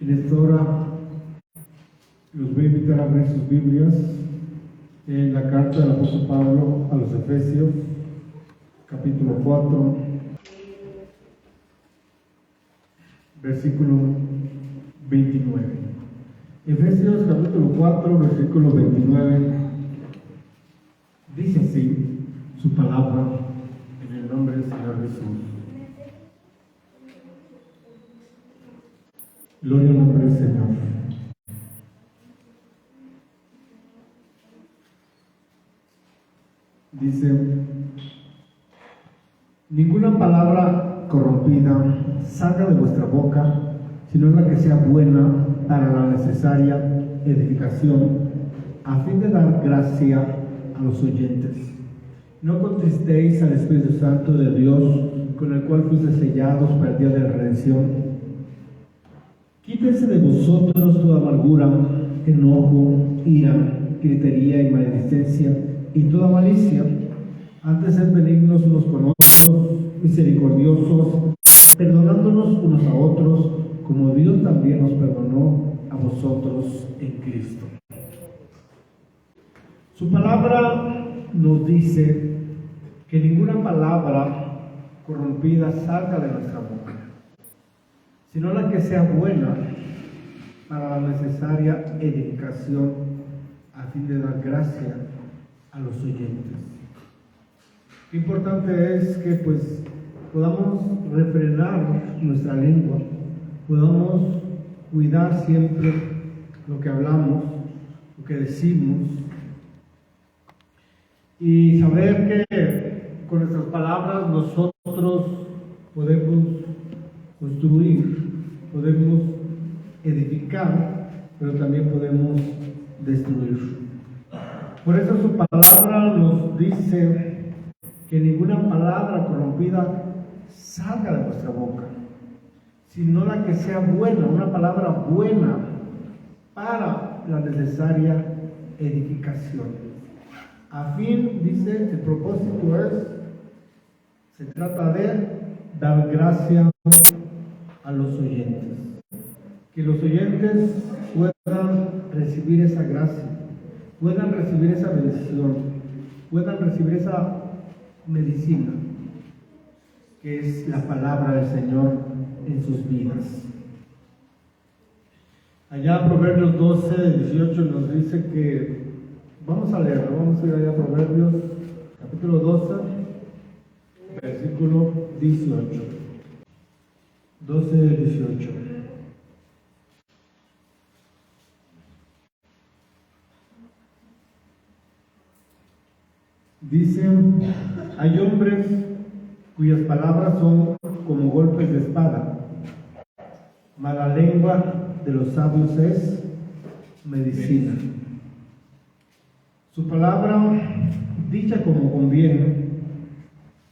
En esta hora los voy a invitar a abrir sus Biblias en la carta del apóstol Pablo a los Efesios, capítulo 4, versículo 29. Efesios capítulo 4, versículo 29, dice así su palabra en el nombre del Señor Jesús. Gloria al nombre del Señor. Dice: ninguna palabra corrompida salga de vuestra boca, sino la que sea buena para la necesaria edificación, a fin de dar gracia a los oyentes. No contristéis al Espíritu Santo de Dios, con el cual fuisteis sellados para el día de la redención. Quítese de vosotros toda amargura, enojo, ira, gritería y maledicencia, y toda malicia. Antes sed benignos unos con otros, misericordiosos, perdonándonos unos a otros, como Dios también nos perdonó a vosotros en Cristo. Su palabra nos dice que ninguna palabra corrompida salga de nuestra boca, sino la que sea buena para la necesaria edificación, a fin de dar gracia a los oyentes. Qué importante es que podamos refrenar nuestra lengua, podamos cuidar siempre lo que hablamos, lo que decimos, y saber que con nuestras palabras nosotros podemos construir, podemos edificar, pero también podemos destruir. Por eso su palabra nos dice que ninguna palabra corrompida salga de vuestra boca, sino la que sea buena, una palabra buena para la necesaria edificación. A fin, dice, el propósito se trata de dar gracia a los oyentes, que los oyentes puedan recibir esa gracia, puedan recibir esa bendición, puedan recibir esa medicina que es la palabra del Señor en sus vidas. Allá Proverbios 12, 18 nos dice que, vamos a leerlo, vamos a ir allá a Proverbios capítulo 12, versículo 18. 12, 18. Dice: hay hombres cuyas palabras son como golpes de espada, mas la lengua de los sabios es medicina. Su palabra dicha como conviene,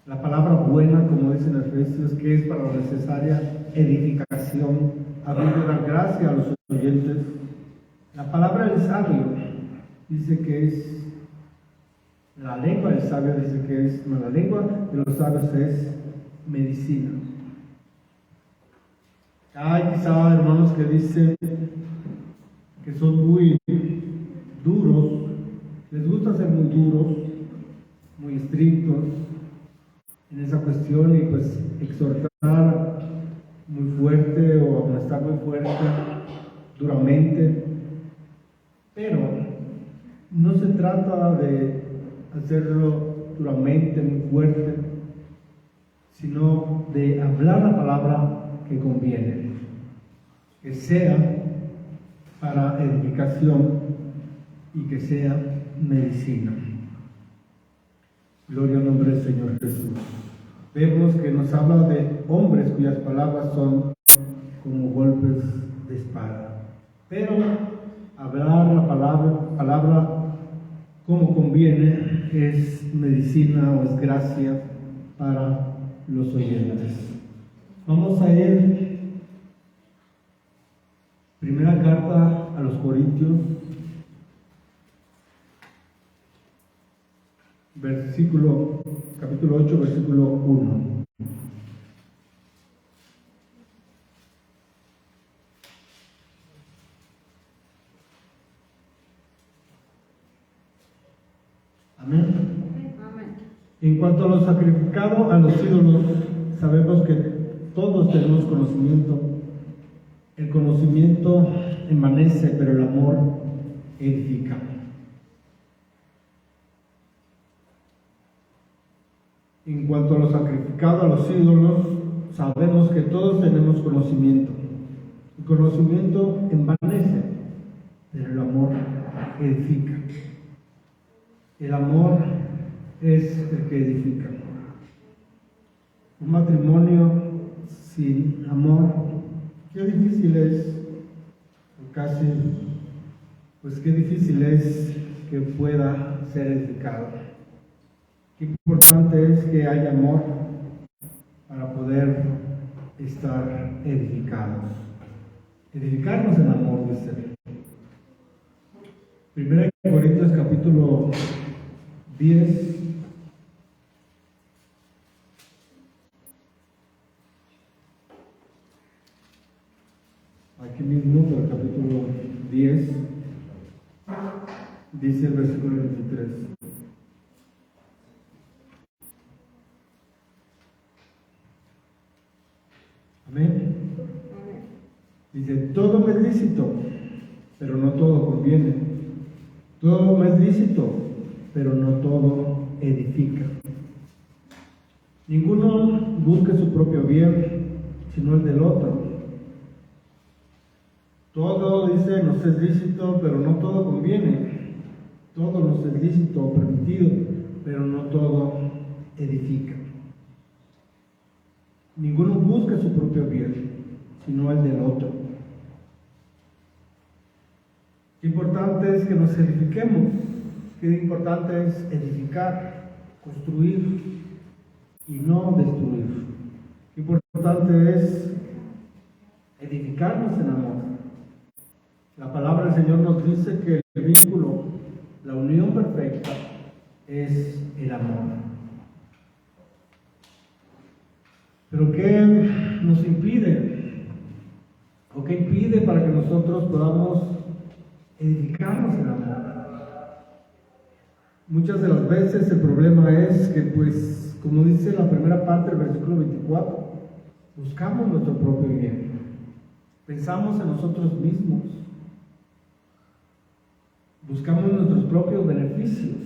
la palabra buena, como dice en Efesios, que es para la necesaria edificación, a fin de dar gracia a los oyentes. La palabra del sabio dice que es, la lengua del sabio dice que es, no, la lengua de los sabios es medicina. Hay quizá hermanos que dicen que son muy duros, les gusta ser muy duros, muy estrictos en esa cuestión, y exhortar muy fuerte o amonestar muy fuerte, duramente. Pero no se trata de hacerlo duramente, muy fuerte, sino de hablar la palabra que conviene, que sea para edificación y que sea medicina. Gloria al nombre del Señor Jesús. Vemos que nos habla de hombres cuyas palabras son como golpes de espada, pero hablar la palabra como conviene es medicina o es gracia para los oyentes. Vamos a ir primera carta a los Corintios, capítulo 8, versículo 1. Amén. En cuanto a lo sacrificado a los ídolos, sabemos que todos tenemos conocimiento. El conocimiento envanece, pero el amor edifica. En cuanto a lo sacrificado a los ídolos, sabemos que todos tenemos conocimiento. El conocimiento envanece, pero el amor edifica. El amor es el que edifica. Un matrimonio sin amor, qué difícil es, qué difícil es que pueda ser edificado. Qué importante es que haya amor para poder estar edificados. Edificarnos en amor, dice. 1 Corintios capítulo 10. Aquí mismo, del capítulo 10, dice el versículo 23. Amén. Dice, todo me es lícito, pero no todo conviene. Todo me es lícito, pero no todo edifica. Ninguno busque su propio bien, sino el del otro. Todo, dice, nos es lícito, pero no todo conviene. Todo nos es lícito o permitido, pero no todo edifica. Ninguno busca su propio bien, sino el del otro. Qué importante es que nos edifiquemos. Qué importante es edificar, construir y no destruir. Qué importante es edificarnos en amor. La palabra del Señor nos dice que el vínculo, la unión perfecta, es el amor. Pero ¿qué nos impide? ¿O qué impide para que nosotros podamos edificarnos en amor? Muchas de las veces el problema es que, pues, como dice la primera parte del versículo 24, buscamos nuestro propio bien. Pensamos en nosotros mismos. Buscamos nuestros propios beneficios.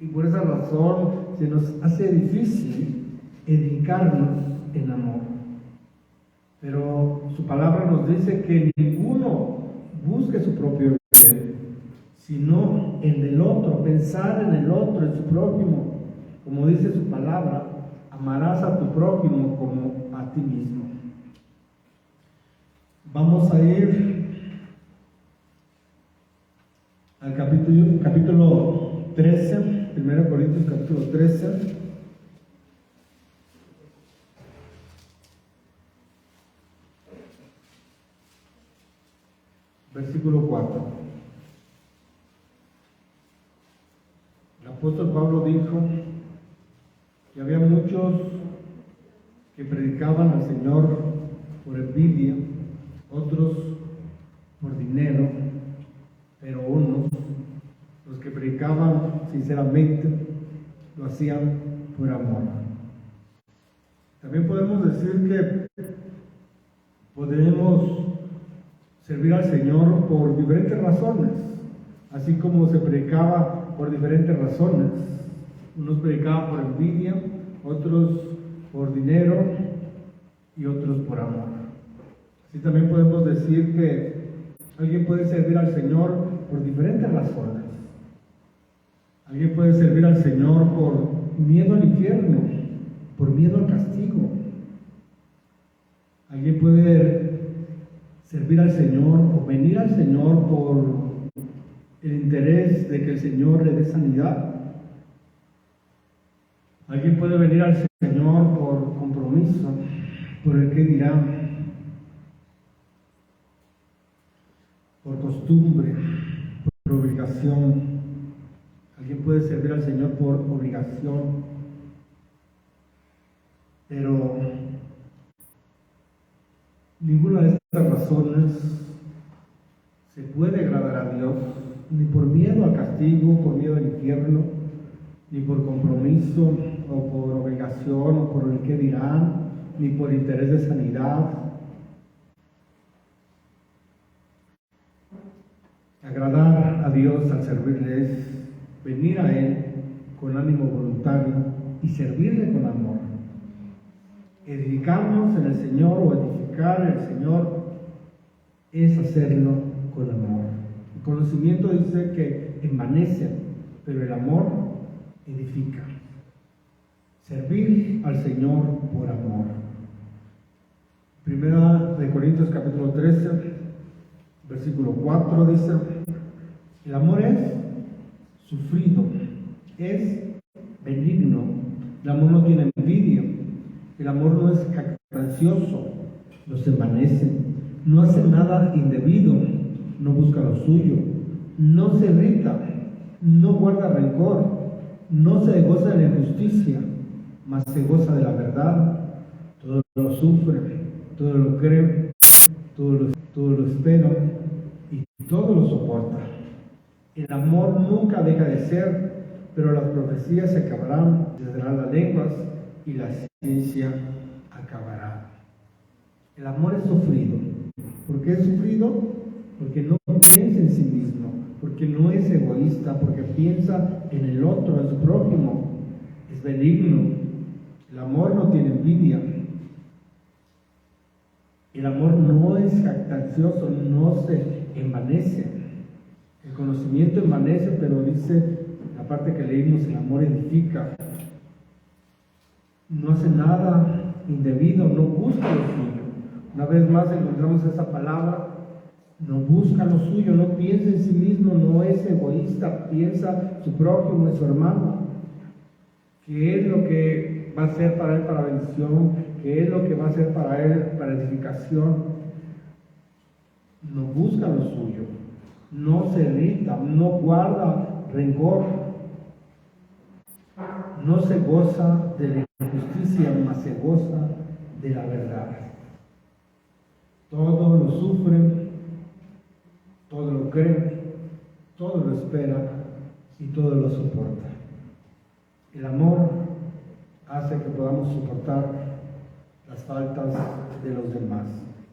Y por esa razón se nos hace difícil edificarnos en amor. Pero su palabra nos dice que ninguno busque su propio bien, sino el del otro, pensar en el otro, en su prójimo. Como dice su palabra, amarás a tu prójimo como a ti mismo. Vamos a ir al capítulo 13, 1 Corintios capítulo 13. Versículo 4. El apóstol Pablo dijo que había muchos que predicaban al Señor por envidia, otros por dinero, pero unos, los que predicaban sinceramente, lo hacían por amor. También podemos decir que podemos servir al Señor por diferentes razones, así como se predicaba por diferentes razones. Unos predicaban por envidia, otros por dinero y otros por amor. Así también podemos decir que alguien puede servir al Señor por diferentes razones. Alguien puede servir al Señor por miedo al infierno, por miedo al castigo. Alguien puede servir al Señor o venir al Señor por el interés de que el Señor le dé sanidad. Alguien puede venir al Señor por compromiso, por el que dirán, por costumbre, por obligación. Alguien puede servir al Señor por obligación, pero ninguna de estas razones se puede agradar a Dios, ni por miedo al castigo, por miedo al infierno, ni por compromiso o por obligación o por el que dirán, ni por interés de sanidad. Agradar a Dios al servirle es venir a Él con ánimo voluntario y servirle con amor. Edificarnos en el Señor o edificar en el Señor es hacerlo con amor. El conocimiento dice que envanece, pero el amor edifica. Servir al Señor por amor. Primera de Corintios capítulo 13, versículo 4 dice: el amor es sufrido, es benigno, el amor no tiene envidia, el amor no es jactancioso, no se envanece, no hace nada indebido, no busca lo suyo, no se irrita, no guarda rencor, no se goza de la injusticia, mas se goza de la verdad. Todo lo sufre, todo lo cree, todo lo espera y todo lo soporta. El amor nunca deja de ser, pero las profecías se acabarán, cesarán las lenguas y la ciencia acabará. El amor es sufrido. ¿Por qué es sufrido? Porque no piensa en sí mismo, porque no es egoísta, porque piensa en el otro, en su prójimo. Es benigno. El amor no tiene envidia. El amor no es jactancioso, no se envanece. El conocimiento envanece, pero dice la parte que leímos, el amor edifica. No hace nada indebido, no busca lo suyo. Una vez más encontramos esa palabra, no busca lo suyo, no piensa en sí mismo, no es egoísta, piensa en su prójimo, en su hermano. ¿Qué es lo que va a ser para él para bendición? ¿Qué es lo que va a ser para él para edificación? No busca lo suyo, no se irrita, no guarda rencor, no se goza de la injusticia, mas se goza de la verdad. Todo lo sufre, todo lo cree, todo lo espera y todo lo soporta. El amor hace que podamos soportar las faltas de los demás,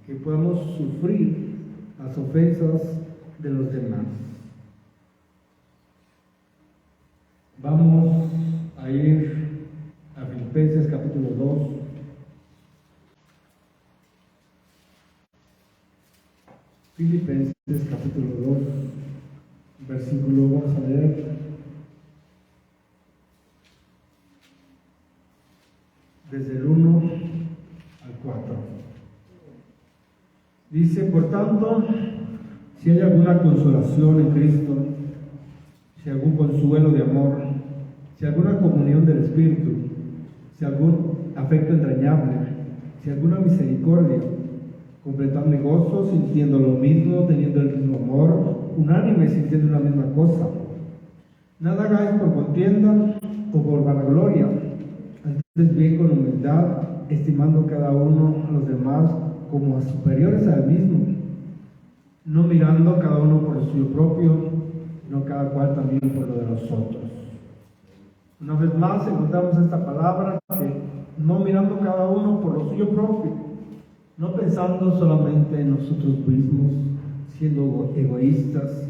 que podamos sufrir las ofensas de los demás. Vamos a ir a Filipenses capítulo 2. Filipenses capítulo 2, versículo, vamos a leer desde el 1 al 4. Dice: por tanto, si hay alguna consolación en Cristo, si algún consuelo de amor, si alguna comunión del Espíritu, si algún afecto entrañable, si alguna misericordia, completad mi gozo, sintiendo lo mismo, teniendo el mismo amor, unánime, sintiendo la misma cosa. Nada hagáis por contienda o por vanagloria, antes bien con humildad, estimando cada uno a los demás como a superiores a él mismo, no mirando cada uno por lo suyo propio, no cada cual también por lo de los otros. Una vez más encontramos esta palabra, que no mirando cada uno por lo suyo propio, no pensando solamente en nosotros mismos, siendo egoístas.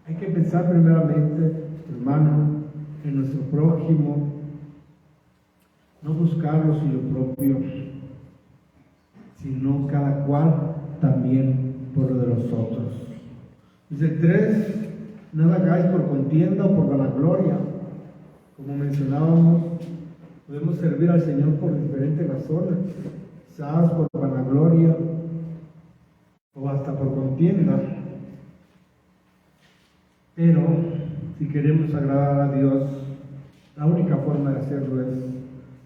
Hay que pensar primeramente, hermano, en nuestro prójimo, no buscar lo suyo propio, sino cada cual también por lo de los otros. Dice 3, nada hagáis por contienda o por vanagloria. Como mencionábamos, podemos servir al Señor por diferentes razones, quizás por vanagloria o hasta por contienda. Pero si queremos agradar a Dios, la única forma de hacerlo es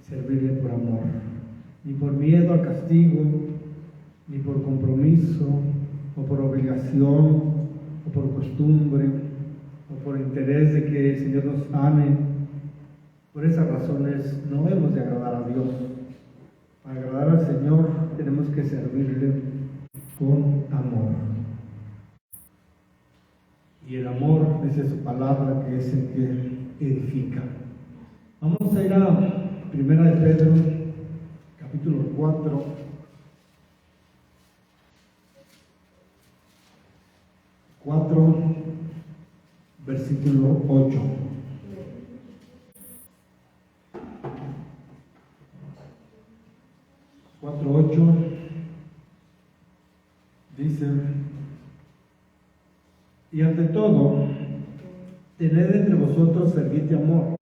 servirle por amor, ni por miedo al castigo, ni por compromiso, o por obligación, o por costumbre, o por interés de que el Señor nos ame. Por esas razones no hemos de agradar a Dios. Para agradar al Señor tenemos que servirle con amor. Y el amor, dice su palabra, que es el que edifica. Vamos a ir a Primera de Pedro, capítulo 4. Versículo 8. Cuatro, 8 dice: y ante todo, tened entre vosotros ferviente amor,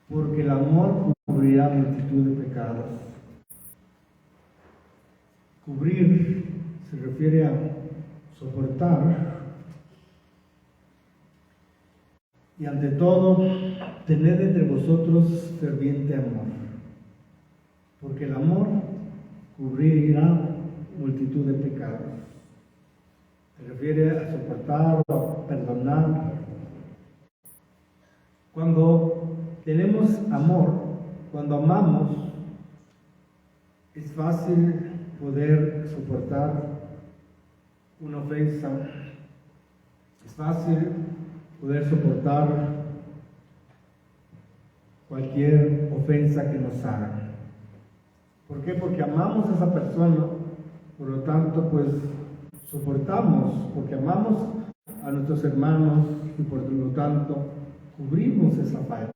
porque el amor cubrirá multitud de pecados. Cubrir se refiere a soportar. Y ante todo, tened entre vosotros ferviente amor, porque el amor cubrirá multitud de pecados. Se refiere a soportar o a perdonar. Cuando tenemos amor, cuando amamos, es fácil poder soportar una ofensa. Es fácil poder soportar cualquier ofensa que nos hagan. ¿Por qué? Porque amamos a esa persona, por lo tanto, pues soportamos, porque amamos a nuestros hermanos y por lo tanto cubrimos esa falta.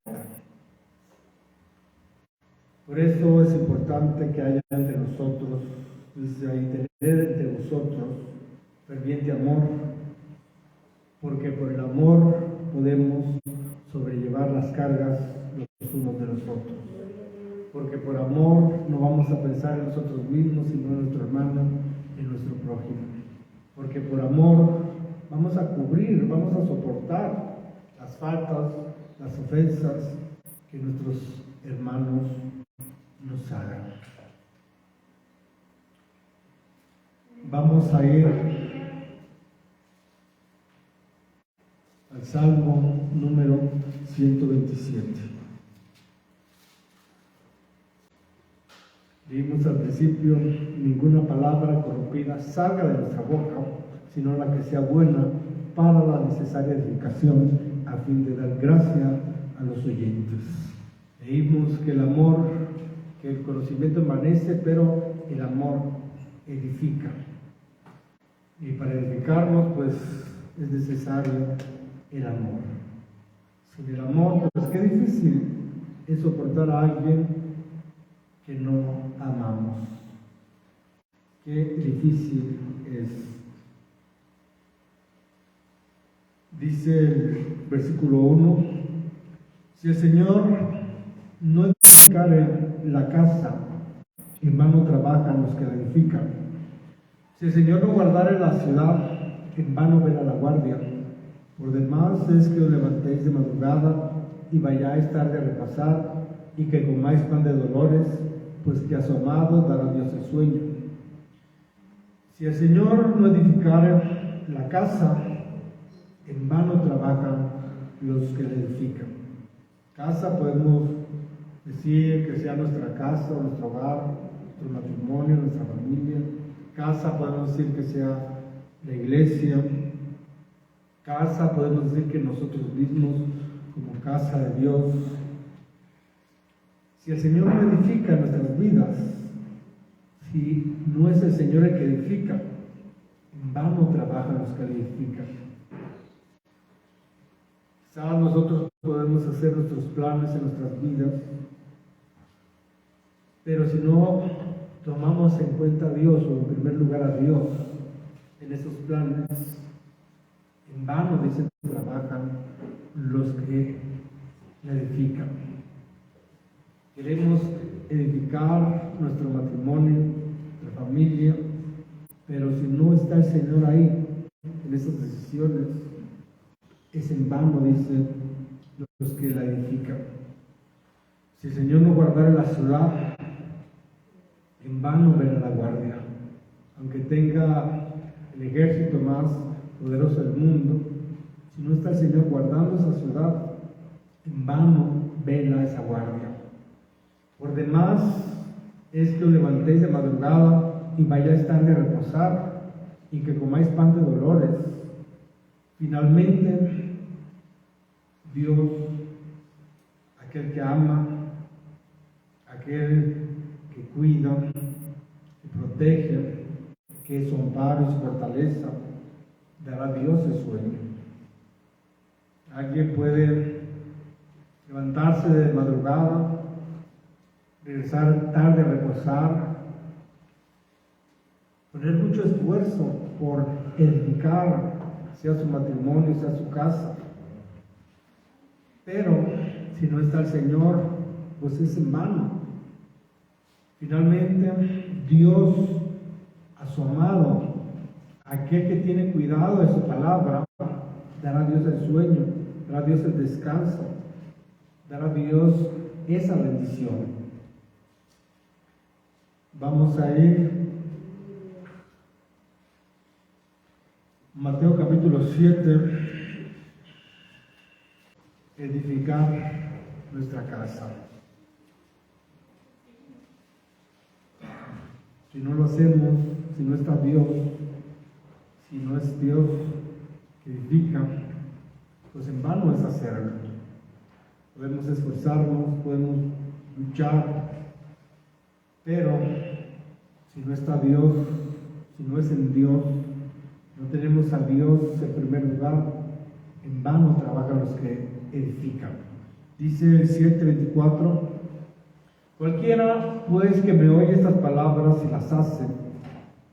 Por eso es importante que haya entre nosotros, dice ahí, tener entre vosotros ferviente amor, porque por el amor podemos sobrellevar las cargas los unos de los otros. Porque por amor no vamos a pensar en nosotros mismos, sino en nuestro hermano, en nuestro prójimo. Porque por amor vamos a cubrir, vamos a soportar las faltas, las ofensas que nuestros hermanos nos hagan. Vamos a ir al Salmo número 127. Vimos al principio: ninguna palabra corrompida salga de nuestra boca, sino la que sea buena para la necesaria edificación, a fin de dar gracia a los oyentes. Leímos que el amor, que el conocimiento envanece, pero el amor edifica. Y para edificarnos, pues, es necesario el amor. Sin el amor, pues qué difícil es soportar a alguien que no amamos. Qué difícil es. Dice el versículo 1: si el Señor no edificare la casa, en vano trabajan los que la edifican. Si el Señor no guardare la ciudad, en vano vela la guardia. Por demás es que os levantéis de madrugada y vayáis tarde a repasar, y que comáis pan de dolores, pues que asomado dará Dios el sueño. Si el Señor no edificare la casa, en vano trabajan los que la edifican. Casa podemos decir que sea nuestra casa, nuestro hogar, nuestro matrimonio, nuestra familia. Casa podemos decir que sea la iglesia. Casa podemos decir que nosotros mismos, como casa de Dios. Si el Señor no edifica nuestras vidas, si no es el Señor el que edifica, en vano trabajan los que edifican. Quizás nosotros podemos hacer nuestros planes en nuestras vidas, pero si no tomamos en cuenta a Dios, o en primer lugar a Dios, en esos planes, en vano, dicen, trabajan los que la edifican. Queremos edificar nuestro matrimonio, nuestra familia, pero si no está el Señor ahí, en esas decisiones, es en vano, dicen los que la edifican. Si el Señor no guardara la ciudad, en vano verá la guardia. Aunque tenga el ejército más poderoso del mundo, si no está el Señor guardando esa ciudad, en vano vela esa guardia. Por demás es que os levantéis de madrugada y vayáis tarde a reposar, y que comáis pan de dolores. Finalmente, Dios aquel que ama, aquel que cuida, que protege, que es su amparo y su fortaleza, dará a Dios el sueño. Alguien puede levantarse de madrugada, regresar tarde a reposar, poner mucho esfuerzo por edificar, sea su matrimonio, sea su casa. Pero si no está el Señor, pues es en vano. Finalmente, Dios a su amado, aquel que tiene cuidado de su palabra, dará a Dios el sueño, dará a Dios el descanso, dará a Dios esa bendición. Vamos a ir Mateo capítulo 7, edificar nuestra casa. Si no lo hacemos, si no está Dios, si no es Dios que edifica, pues en vano es hacerlo. Podemos esforzarnos, podemos luchar, pero si no está Dios, si no es en Dios, no tenemos a Dios en primer lugar, en vano trabajan los que edifican. Dice el 7:24, cualquiera pues que me oye estas palabras y las hace,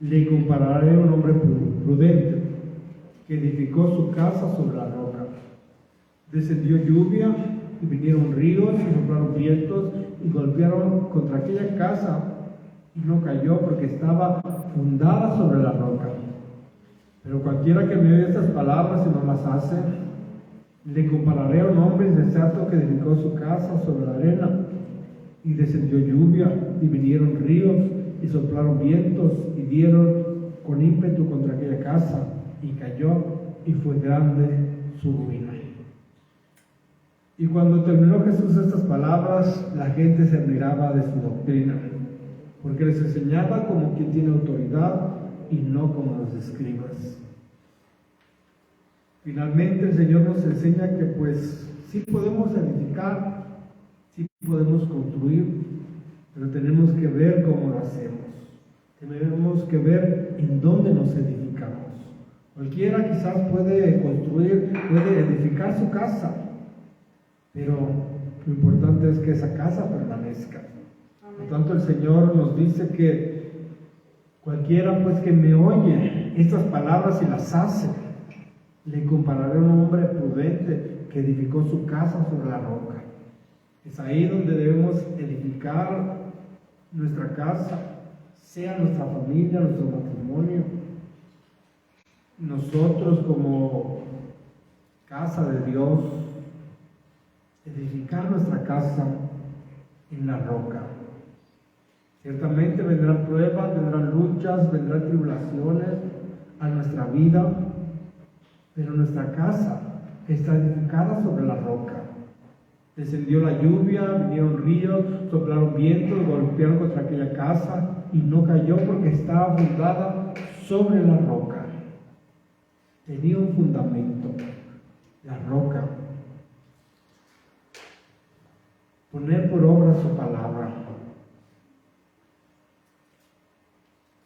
le compararé a un hombre prudente que edificó su casa sobre la roca. Descendió lluvia y vinieron ríos y soplaron vientos y golpearon contra aquella casa y no cayó porque estaba fundada sobre la roca. Pero cualquiera que me oye estas palabras y no las hace, le compararé a un hombre insensato que edificó su casa sobre la arena, y descendió lluvia, y vinieron ríos, y soplaron vientos, y dieron con ímpetu contra aquella casa, y cayó, y fue grande su ruina. Y cuando terminó Jesús estas palabras, la gente se admiraba de su doctrina, porque les enseñaba como quien tiene autoridad, y no como los escribas. Finalmente el Señor nos enseña que pues sí podemos edificar, sí podemos construir, pero tenemos que ver cómo lo hacemos. Tenemos que ver en dónde nos edificamos. Cualquiera quizás puede construir, puede edificar su casa, pero lo importante es que esa casa permanezca. Por tanto, el Señor nos dice que cualquiera pues que me oye estas palabras y las hace, le compararé a un hombre prudente que edificó su casa sobre la roca. Es ahí donde debemos edificar nuestra casa, sea nuestra familia, nuestro matrimonio. Nosotros como casa de Dios, edificar nuestra casa en la roca. Ciertamente vendrán pruebas, vendrán luchas, vendrán tribulaciones a nuestra vida, pero nuestra casa está edificada sobre la roca. Descendió la lluvia, vinieron ríos, soplaron vientos, golpearon contra aquella casa y no cayó porque estaba fundada sobre la roca. Tenía un fundamento, la roca. Poner por obra su palabra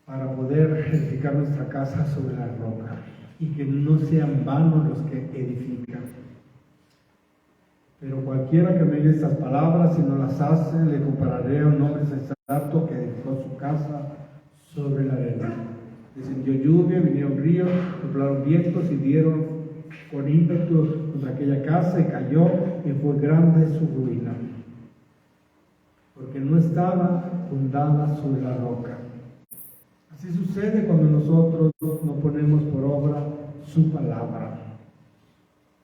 para poder edificar nuestra casa sobre la roca y que no sean vanos los que edifican. Pero cualquiera que me diga estas palabras y no las hace, le compararé a un hombre sensato que edificó su casa sobre la arena. Descendió lluvia, vinieron ríos, soplaron vientos y dieron con ímpetu contra aquella casa y cayó y fue grande su ruina, porque no estaba fundada sobre la roca. Así sucede cuando nosotros no ponemos por obra su palabra,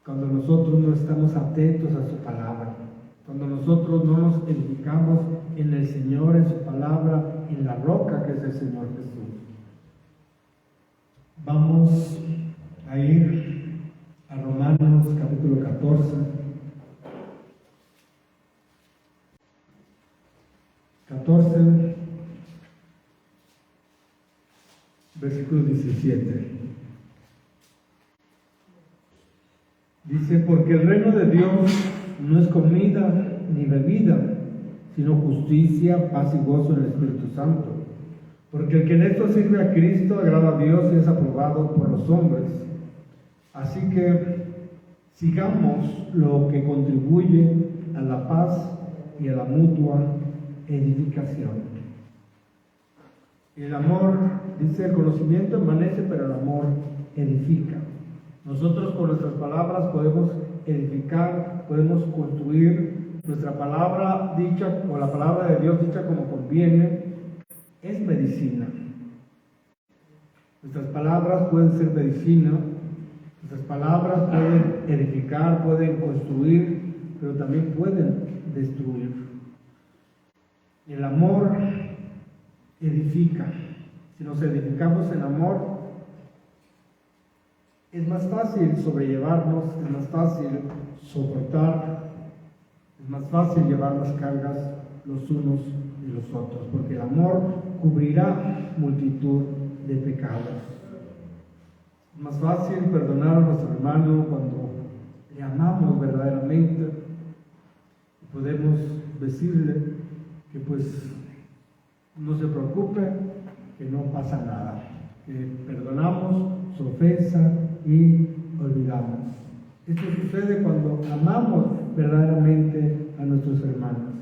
cuando nosotros no estamos atentos a su palabra, cuando nosotros no nos edificamos en el Señor, en su palabra, en la roca que es el Señor Jesús. Vamos a ir a Romanos capítulo 14. 14, versículo 17. Dice, porque el reino de Dios no es comida ni bebida, sino justicia, paz y gozo en el Espíritu Santo. Porque el que en esto sirve a Cristo agrada a Dios y es aprobado por los hombres. Así que sigamos lo que contribuye a la paz y a la mutua edificación. El amor, dice, el conocimiento envanece, pero el amor edifica. Nosotros con nuestras palabras podemos edificar, podemos construir. Nuestra palabra dicha, o la palabra de Dios dicha como conviene, es medicina. Nuestras palabras pueden ser medicina, nuestras palabras pueden edificar, pueden construir, pero también pueden destruir. El amor edifica. Si nos edificamos en amor, es más fácil sobrellevarnos, es más fácil soportar, es más fácil llevar las cargas los unos y los otros, porque el amor cubrirá multitud de pecados. Es más fácil perdonar a nuestro hermano cuando le amamos verdaderamente y podemos decirle que pues no se preocupe, que no pasa nada, que perdonamos su ofensa y olvidamos. Esto sucede cuando amamos verdaderamente a nuestros hermanos.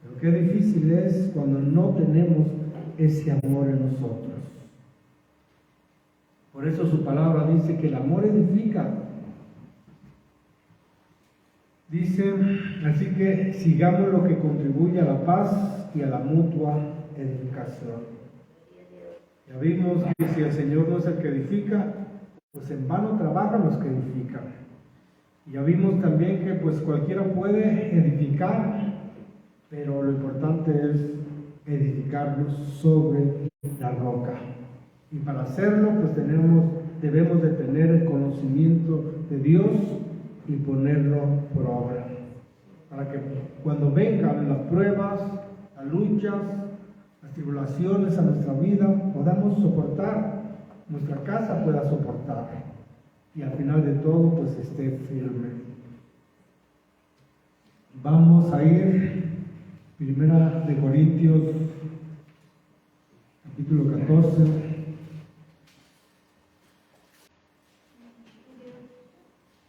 Pero qué difícil es cuando no tenemos ese amor en nosotros. Por eso su palabra dice que el amor edifica. Dice, así que sigamos lo que contribuye a la paz y a la mutua edificación. Ya vimos que si el Señor no es el que edifica, pues en vano trabajan los que edifican. Ya vimos también que pues cualquiera puede edificar, pero lo importante es edificarnos sobre la roca. Y para hacerlo, pues debemos de tener el conocimiento de Dios y ponerlo por obra. Para que cuando vengan las pruebas, las luchas, las tribulaciones a nuestra vida, podamos soportar, nuestra casa pueda soportar. Y al final de todo, pues esté firme. Vamos a ir, Primera de Corintios, capítulo 14.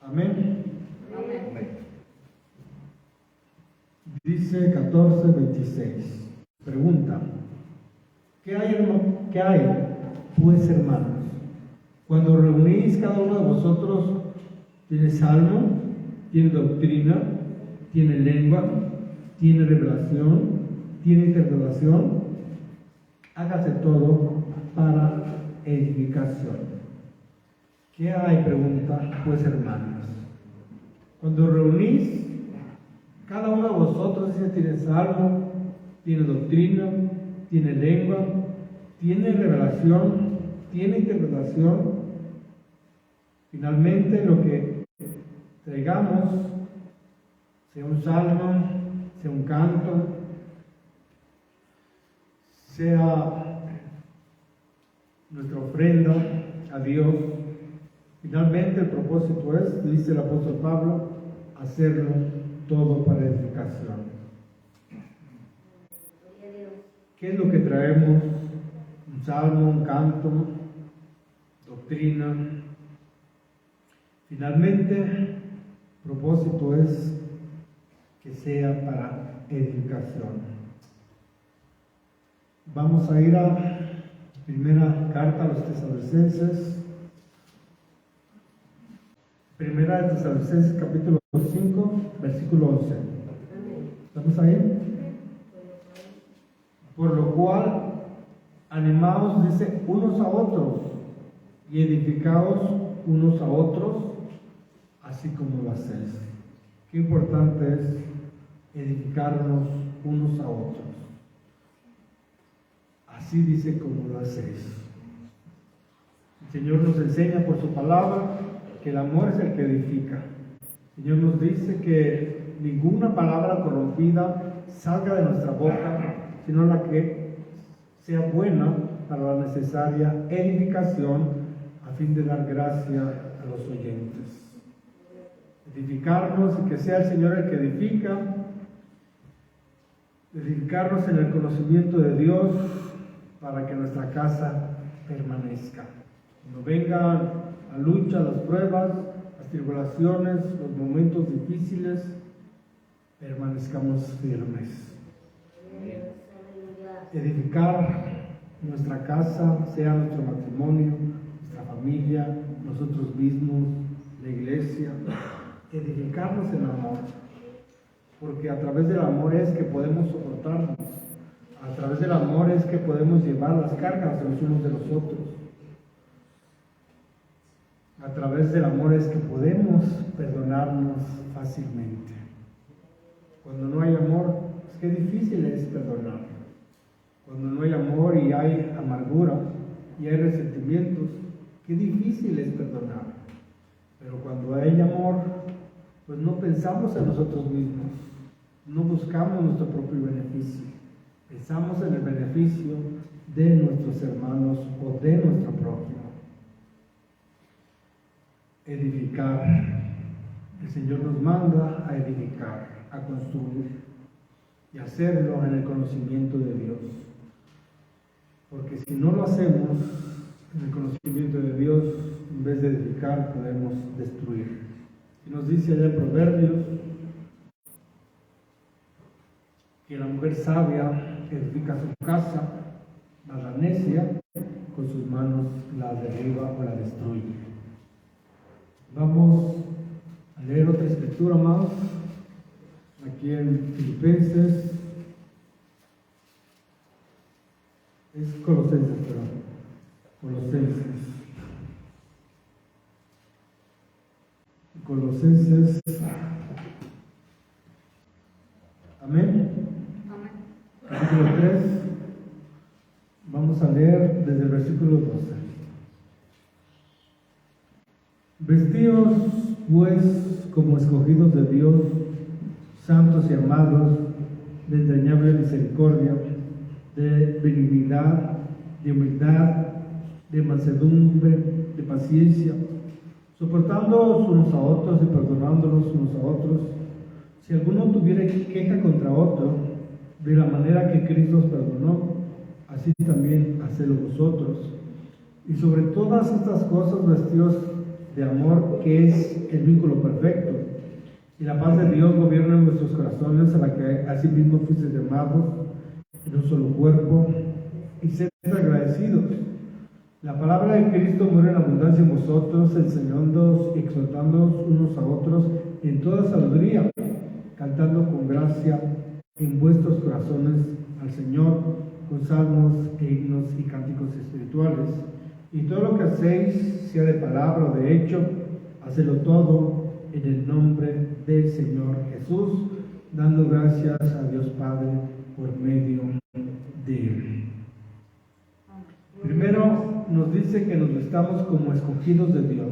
Amén. Amén. Dice 14:26. Pregunta: ¿Qué hay, pues, hermanos? Cuando reunís, cada uno de vosotros tiene salmo, tiene doctrina, tiene lengua, tiene revelación, tiene interpretación. Hágase todo para edificación. ¿Qué hay? Pregunta, pues, hermanos. Cuando reunís, cada uno de vosotros tiene salmo, tiene doctrina, tiene lengua, tiene revelación, tiene interpretación. Finalmente, lo que traigamos, sea un salmo, sea un canto, sea nuestra ofrenda a Dios, finalmente el propósito es, dice el apóstol Pablo, hacerlo todo para edificación. ¿Qué es lo que traemos? Un salmo, un canto, doctrina. Finalmente, el propósito es que sea para edificación. Vamos a ir a primera carta a los Tesalonicenses. Primera de Tesalonicenses, capítulo 5, versículo 11. ¿Estamos ahí? Por lo cual, animaos, dice, unos a otros y edificaos unos a otros, así como lo hacéis. Qué importante es edificarnos unos a otros. Así dice como lo hacéis. El Señor nos enseña por su palabra que el amor es el que edifica. El Señor nos dice que ninguna palabra corrompida salga de nuestra boca, sino la que sea buena para la necesaria edificación a fin de dar gracia a los oyentes. Edificarnos y que sea el Señor el que edifica edificarnos en el conocimiento de Dios para que nuestra casa permanezca. Cuando vengan la lucha, las pruebas, las tribulaciones, los momentos difíciles, permanezcamos firmes. Edificar nuestra casa, sea nuestro matrimonio, nuestra familia, nosotros mismos, la iglesia, edificarnos en amor, porque a través del amor es que podemos soportarnos, a través del amor es que podemos llevar las cargas de los unos de los otros, a través del amor es que podemos perdonarnos fácilmente. Cuando no hay amor, qué difícil es perdonar. Cuando no hay amor y hay amargura y hay resentimientos, qué difícil es perdonar. Pero cuando hay amor, pues no pensamos en nosotros mismos, no buscamos nuestro propio beneficio, pensamos en el beneficio de nuestros hermanos o de nuestro prójimo. Edificar. El Señor nos manda a edificar, a construir y hacerlo en el conocimiento de Dios. Porque si no lo hacemos en el conocimiento de Dios, en vez de edificar, podemos destruir. Y nos dice allá en Proverbios que la mujer sabia edifica su casa, mas la necia con sus manos la derriba o la destruye. Vamos a leer otra escritura más, aquí en Filipenses. Es Colosenses, perdón. Colosenses. Amén. Capítulo 3. Vamos a leer desde el versículo 12. Vestíos, pues, como escogidos de Dios, santos y amados, de entrañable misericordia, de benignidad, de humildad, de mansedumbre, de paciencia, soportándonos unos a otros y perdonándonos unos a otros. Si alguno tuviera queja contra otro, de la manera que Cristo os perdonó, así también hacedlo vosotros. Y sobre todas estas cosas vestíos de amor, que es el vínculo perfecto. Y la paz de Dios gobierna en vuestros corazones, a la que asimismo fuisteis llamados en un solo cuerpo, y sed agradecidos. La palabra de Cristo muere en abundancia en vosotros, enseñándoos y exhortándoos unos a otros en toda sabiduría, cantando con gracia en vuestros corazones al Señor, con salmos e himnos y cánticos espirituales. Y todo lo que hacéis, sea de palabra o de hecho, hacedlo todo en el nombre del Señor Jesús, dando gracias a Dios Padre por medio de Él. Primero nos dice que nos vestamos como escogidos de Dios,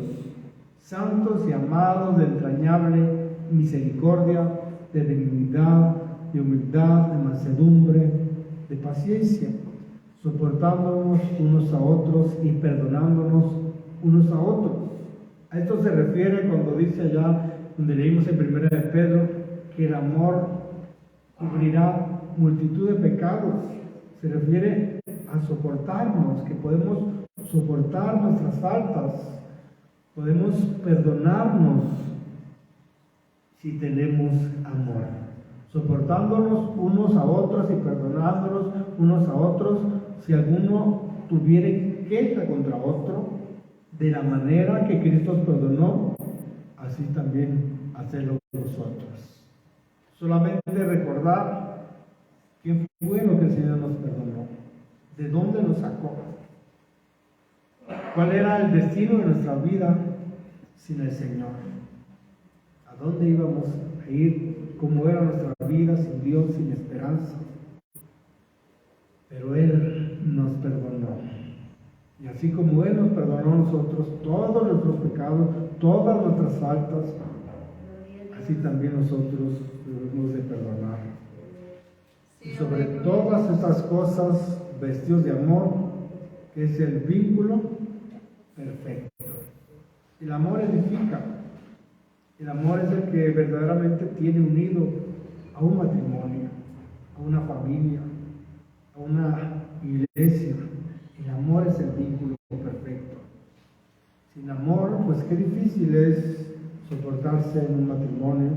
santos y amados, de entrañable misericordia, de benignidad, de humildad, de mansedumbre, de paciencia, soportándonos unos a otros y perdonándonos unos a otros. A esto se refiere cuando dice allá, donde leímos en 1 de Pedro, que el amor cubrirá multitud de pecados. Se refiere a soportarnos, que podemos soportar nuestras faltas, podemos perdonarnos si tenemos amor, soportándonos unos a otros y perdonándonos unos a otros si alguno tuviera queja contra otro, de la manera que Cristo os perdonó, así también hacedlo vosotros. Solamente recordar qué fue lo que el Señor nos perdonó, de dónde nos sacó, cuál era el destino de nuestra vida sin el Señor, a dónde íbamos a ir, cómo era nuestra vida sin Dios, sin esperanza. Pero Él nos perdonó. Y así como Él nos perdonó a nosotros todos nuestros pecados, todas nuestras faltas, así también nosotros debemos de perdonar. Y sobre todas estas cosas, vestidos de amor, que es el vínculo perfecto. El amor edifica. El amor es el que verdaderamente tiene unido a un matrimonio, a una familia, a una iglesia. El amor es el vínculo perfecto. Sin amor, pues qué difícil es soportarse en un matrimonio.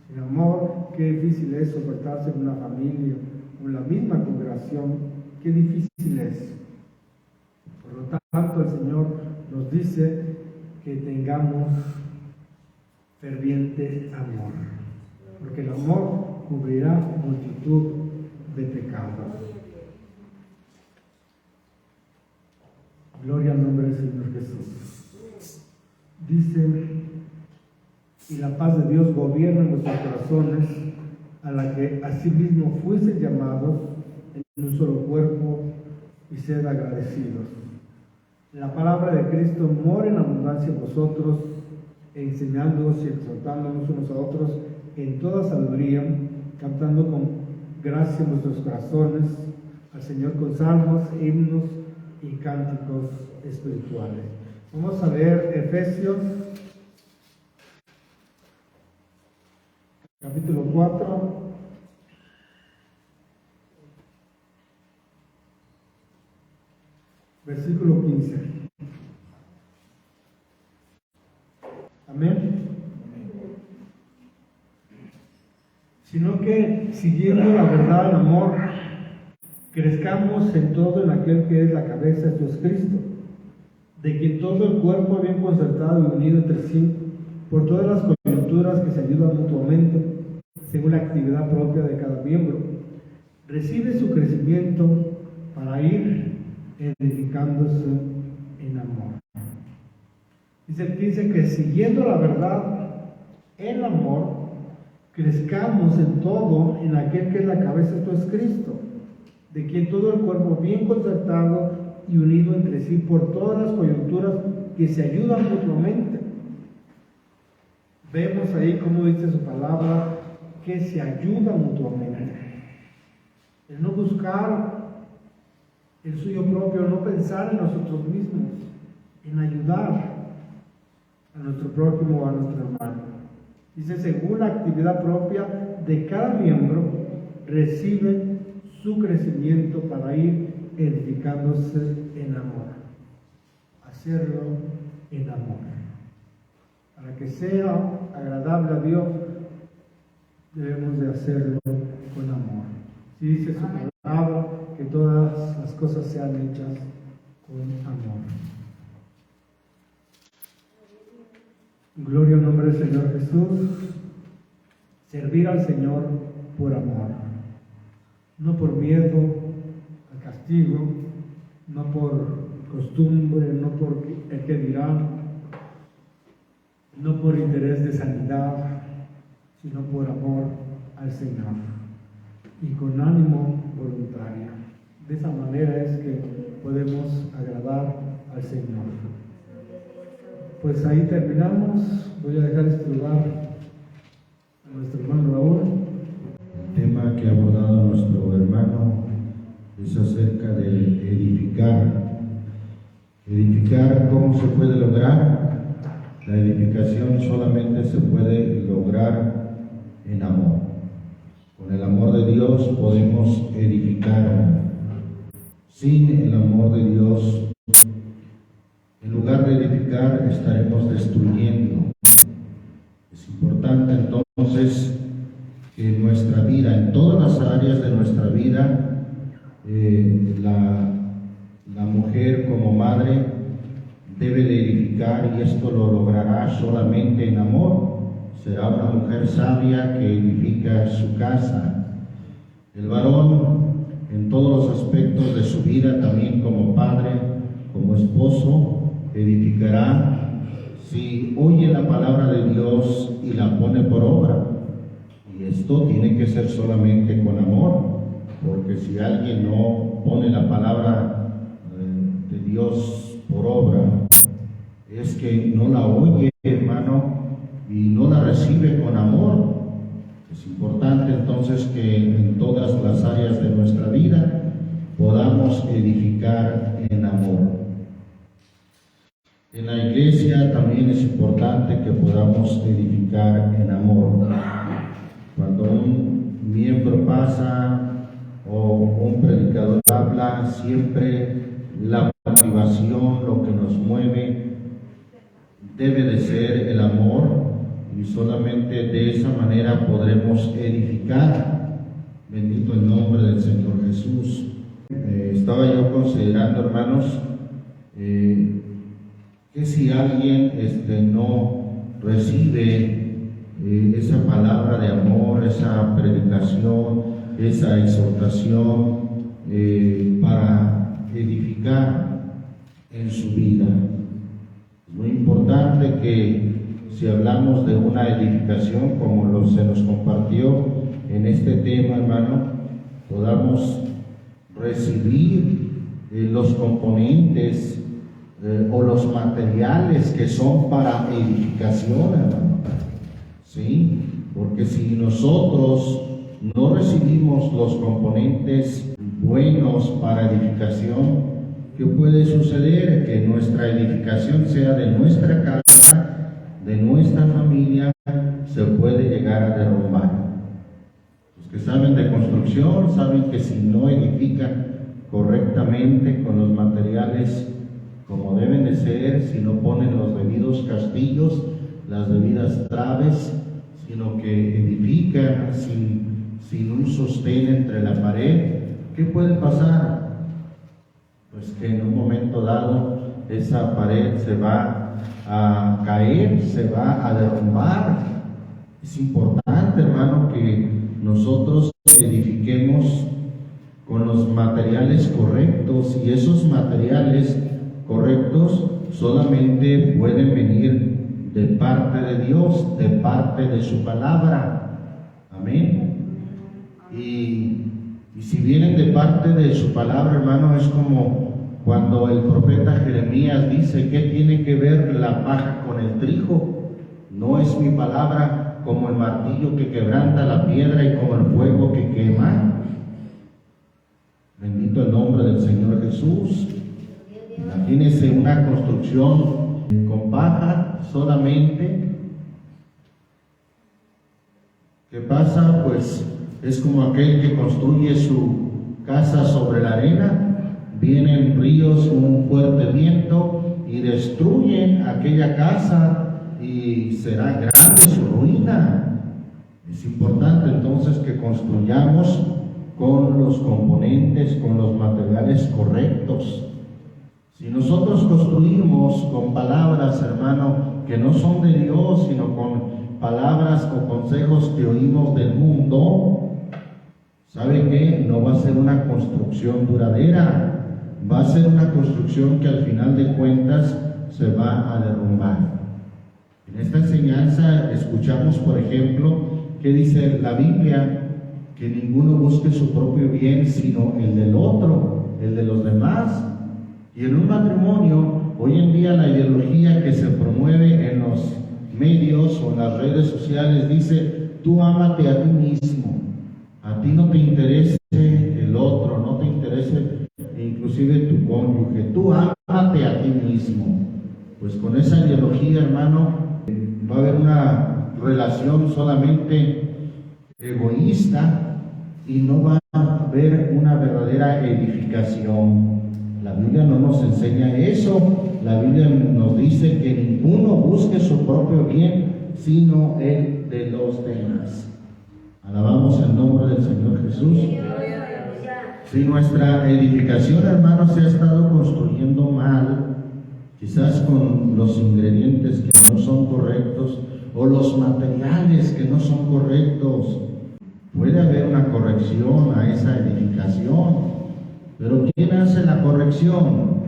Sin amor, qué difícil es soportarse en una familia o en la misma congregación. Qué difícil es. Por lo tanto, el Señor nos dice que tengamos ferviente amor, porque el amor cubrirá multitud de pecados. Gloria al nombre del Señor Jesús. Dice: y la paz de Dios gobierna en vuestros corazones, a la que asimismo fuisteis llamados en un solo cuerpo, y sed agradecidos. La palabra de Cristo mora en abundancia en vosotros, enseñándoos y exhortándonos unos a otros en toda sabiduría, cantando con gracia en vuestros corazones al Señor con salmos, himnos y cánticos espirituales. Vamos a ver Efesios capítulo 4, versículo 15. Amén. Sino que, siguiendo la verdad en amor, crezcamos en todo en aquel que es la cabeza, esto es Cristo, de quien todo el cuerpo bien concertado y unido entre sí, por todas las coyunturas que se ayudan mutuamente, según la actividad propia de cada miembro, recibe su crecimiento para ir edificándose en amor. Dice que siguiendo la verdad en amor, crezcamos en todo en aquel que es la cabeza, esto es Cristo, de quien todo el cuerpo bien concertado y unido entre sí por todas las coyunturas que se ayudan mutuamente. Vemos ahí cómo dice su palabra, que se ayudan mutuamente. El no buscar el suyo propio, no pensar en nosotros mismos, en ayudar a nuestro prójimo o a nuestro hermano. Dice, según la actividad propia de cada miembro, recibe su crecimiento para ir edificándose en amor. Hacerlo en amor. Para que sea agradable a Dios, debemos de hacerlo con amor. Si dice su palabra, que todas las cosas sean hechas con amor. Gloria al nombre del Señor Jesús. Servir al Señor por amor, no por miedo al castigo, no por costumbre, no por el que dirán, no por interés de sanidad, sino por amor al Señor y con ánimo voluntario. De esa manera es que podemos agradar al Señor. Pues ahí terminamos. Voy a dejar este lugar a nuestro hermano Raúl. El tema que ha abordado nuestro hermano es acerca de edificar. Edificar, ¿cómo se puede lograr? La edificación solamente se puede lograr en amor. Con el amor de Dios podemos edificar. Sin el amor de Dios, en lugar de edificar, estaremos destruyendo. Es importante entonces que en nuestra vida, en todas las áreas de nuestra vida, la mujer como madre debe de edificar, y esto lo logrará solamente en amor. Será una mujer sabia que edifica su casa. El varón, en todos los aspectos de su vida, también como padre, como esposo, edificará si oye la palabra de Dios y la pone por obra. Y esto tiene que ser solamente con amor, porque si alguien no pone la palabra de Dios por obra, es que no la oye, hermano, y no la recibe con amor. Es importante entonces que en todas las áreas de nuestra vida podamos edificar en amor. En la iglesia también es importante que podamos edificar en amor. Cuando un miembro pasa o un predicador habla, siempre la motivación, lo que nos mueve, debe de ser el amor, y solamente de esa manera podremos edificar. Bendito el nombre del Señor Jesús. Estaba yo considerando, hermanos, que si alguien no recibe esa palabra de amor, esa predicación, esa exhortación para edificar en su vida. Es muy importante que si hablamos de una edificación como se nos compartió en este tema, hermano, podamos recibir los componentes o los materiales que son para edificación, hermano. ¿Sí? Porque si nosotros no recibimos los componentes buenos para edificación, ¿qué puede suceder? Que nuestra edificación sea de nuestra casa, de nuestra familia, se puede llegar a derrumbar. Los que saben de construcción saben que si no edifican correctamente con los materiales como deben de ser, si no ponen los debidos castillos, las debidas traves, sino que edifican sin un sostén entre la pared, ¿qué puede pasar? Pues que en un momento dado esa pared se va a caer, se va a derrumbar. Es importante, hermano, que nosotros edifiquemos con los materiales correctos, y esos materiales correctos solamente pueden venir de parte de Dios, de parte de su palabra. Amén. Y si vienen de parte de su palabra, hermano, es como cuando el profeta Jeremías dice: ¿qué tiene que ver la paja con el trigo? ¿No es mi palabra como el martillo que quebranta la piedra y como el fuego que quema? Bendito el nombre del Señor Jesús. Imagínense una construcción con paja solamente. ¿Qué pasa? Pues es como aquel que construye su casa sobre la arena. Vienen ríos, un fuerte viento y destruyen aquella casa, y será grande su ruina. Es importante entonces que construyamos con los componentes, con los materiales correctos. Si nosotros construimos con palabras, hermano, que no son de Dios, sino con palabras o consejos que oímos del mundo, ¿sabe qué? No va a ser una construcción duradera. Va a ser una construcción que al final de cuentas se va a derrumbar. En esta enseñanza escuchamos, por ejemplo, que dice la Biblia: que ninguno busque su propio bien, sino el del otro, el de los demás. Y en un matrimonio, hoy en día la ideología que se promueve en los medios o en las redes sociales dice: tú ámate a ti mismo, a ti no te interese el otro, no te interese inclusive tu cónyuge, tú ámate a ti mismo. Pues con esa ideología, hermano, va a haber una relación solamente egoísta y no va a haber una verdadera edificación. La Biblia no nos enseña eso. La Biblia nos dice que ninguno busque su propio bien, sino el de los demás. Alabamos el nombre del Señor Jesús. Si nuestra edificación, hermano, se ha estado construyendo mal, quizás con los ingredientes que no son correctos o los materiales que no son correctos, puede haber una corrección a esa edificación. Pero ¿quién hace la corrección?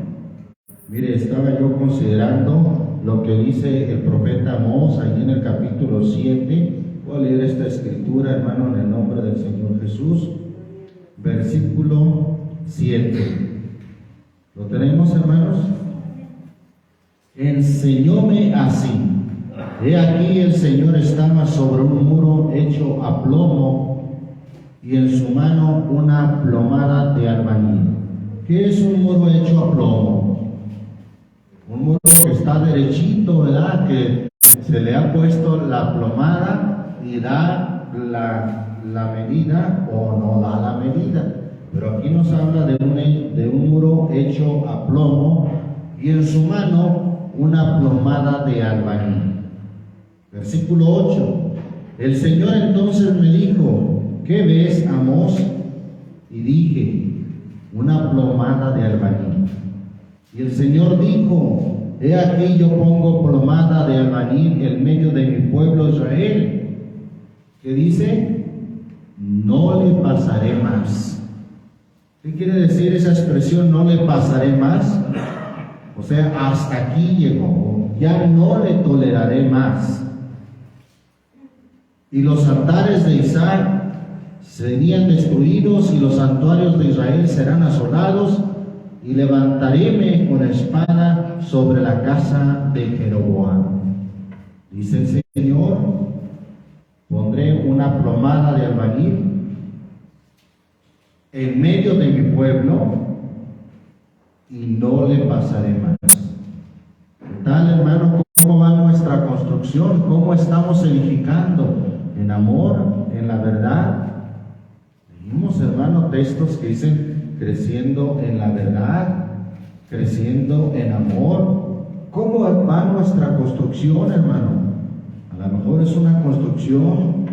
Mire, estaba yo considerando lo que dice el profeta Amós ahí en el capítulo 7. Voy a leer esta escritura, hermano, en el nombre del Señor Jesús. Versículo 7. ¿Lo tenemos, hermanos? Enseñóme así: he aquí el Señor estaba sobre un muro hecho a plomo, y en su mano una plomada de albañil. ¿Qué es un muro hecho a plomo? Un muro que está derechito, ¿verdad? Que se le ha puesto la plomada y da la medida o no da la medida. Pero aquí nos habla de un muro hecho a plomo y en su mano una plomada de albañil. Versículo 8. El Señor entonces me dijo: ¿qué ves, Amós? Y dije: una plomada de albañil. Y el Señor dijo: he aquí yo pongo plomada de albañil en medio de mi pueblo Israel. ¿Qué dice? No le pasaré más. ¿Qué quiere decir esa expresión, no le pasaré más? O sea, hasta aquí llegó, ya no le toleraré más. Y los altares de Isaac serían destruidos y los santuarios de Israel serán asolados, y levantaréme con espada sobre la casa de Jeroboam. Dice el Señor: pondré una plomada de albañil en medio de mi pueblo y no le pasaré más. ¿Qué tal, hermano? ¿Cómo va nuestra construcción? ¿Cómo estamos edificando? ¿En amor? ¿En la verdad? Leímos, hermano, textos que dicen creciendo en la verdad, creciendo en amor. ¿Cómo va nuestra construcción, hermano? A lo mejor es una construcción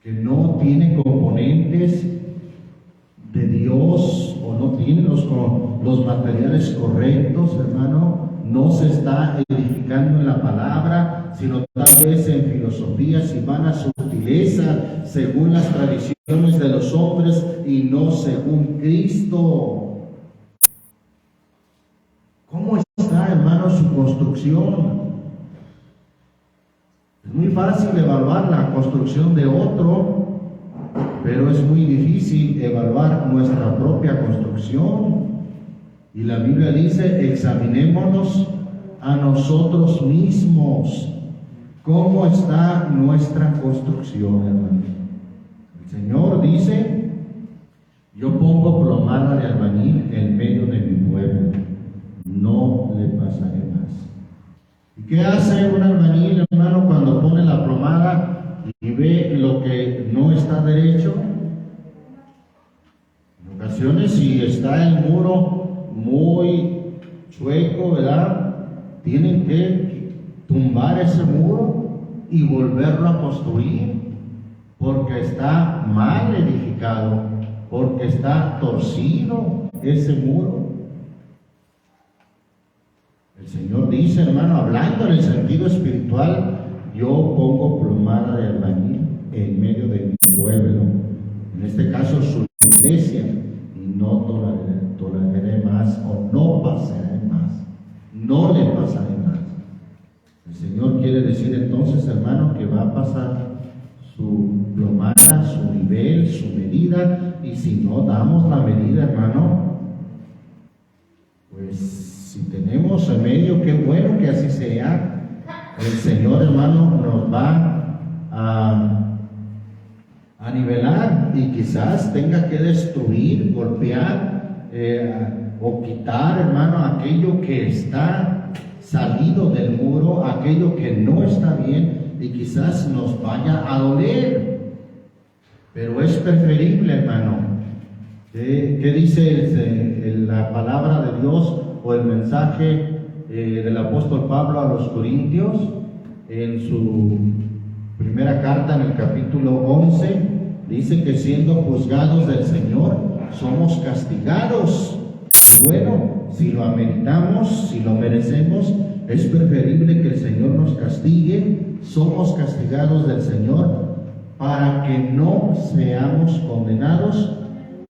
que no tiene componentes de Dios o no tiene los materiales correctos, hermano. No se está edificando en la palabra, sino tal vez en filosofías y vanas sutileza, según las tradiciones de los hombres y no según Cristo. ¿Cómo está, hermano, su construcción? Es muy fácil evaluar la construcción de otro, pero es muy difícil evaluar nuestra propia construcción. Y la Biblia dice: examinémonos a nosotros mismos. ¿Cómo está nuestra construcción, hermano? El Señor dice: yo pongo plomada de albañil en medio de mi pueblo, no le pasaré más. ¿Y qué hace un albañil, hermano, cuando pone la plomada y ve lo que no está derecho? En ocasiones, si está el muro muy chueco, ¿verdad?, tienen que tumbar ese muro y volverlo a construir, porque está mal edificado, porque está torcido ese muro. El Señor dice, hermano, hablando en el sentido espiritual: yo pongo plomada de albañil en medio de mi pueblo, en este caso su iglesia, y no toleraré más, o no pasaré más, no le pasaré más. El Señor quiere decir entonces, hermano, que va a pasar su plomada, su nivel, su medida, y si no damos la medida, hermano, pues si tenemos remedio, qué bueno que así sea. El Señor, hermano, nos va a nivelar y quizás tenga que destruir, golpear o quitar, hermano, aquello que está salido del muro, aquello que no está bien, y quizás nos vaya a doler. Pero es preferible, hermano. ¿Qué dice la palabra de Dios o el mensaje del apóstol Pablo a los Corintios en su primera carta, en el capítulo 11? Dice que siendo juzgados del Señor somos castigados. Bueno, si lo ameritamos, si lo merecemos, es preferible que el Señor nos castigue. Somos castigados del Señor para que no seamos condenados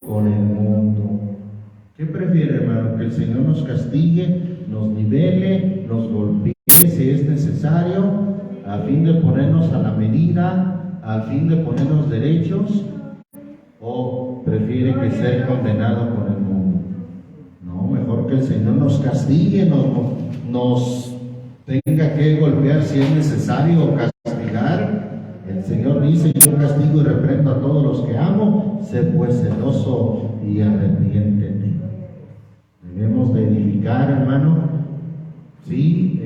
con el mundo. ¿Qué prefiere, hermano? Que el Señor nos castigue, nos nivele, nos golpee si es necesario, a fin de ponernos a la medida, a fin de ponernos derechos, o prefiere que ser condenado con el mundo. No, mejor que el Señor nos castigue, nos tenga que golpear si es necesario o castigar. El Señor dice: yo castigo y reprendo a todos los que amo, sé pues celoso y arrepiéntete. Debemos de edificar, hermano, sí,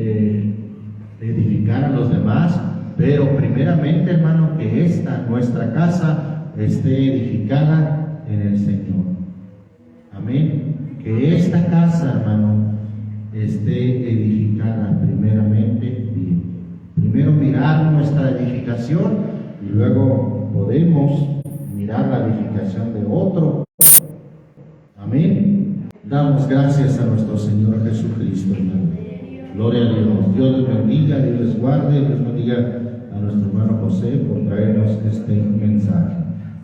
edificar a los demás, pero primeramente, hermano, que esta, nuestra casa, esté edificada en el Señor. Amén. Que esta casa, hermano, esté edificada primeramente bien. Primero mirar nuestra edificación y luego podemos mirar la edificación de otro. Amén. Damos gracias a nuestro Señor Jesucristo, hermano. Gloria a Dios. Dios les bendiga, Dios les guarde, Dios bendiga a nuestro hermano José por traernos este mensaje.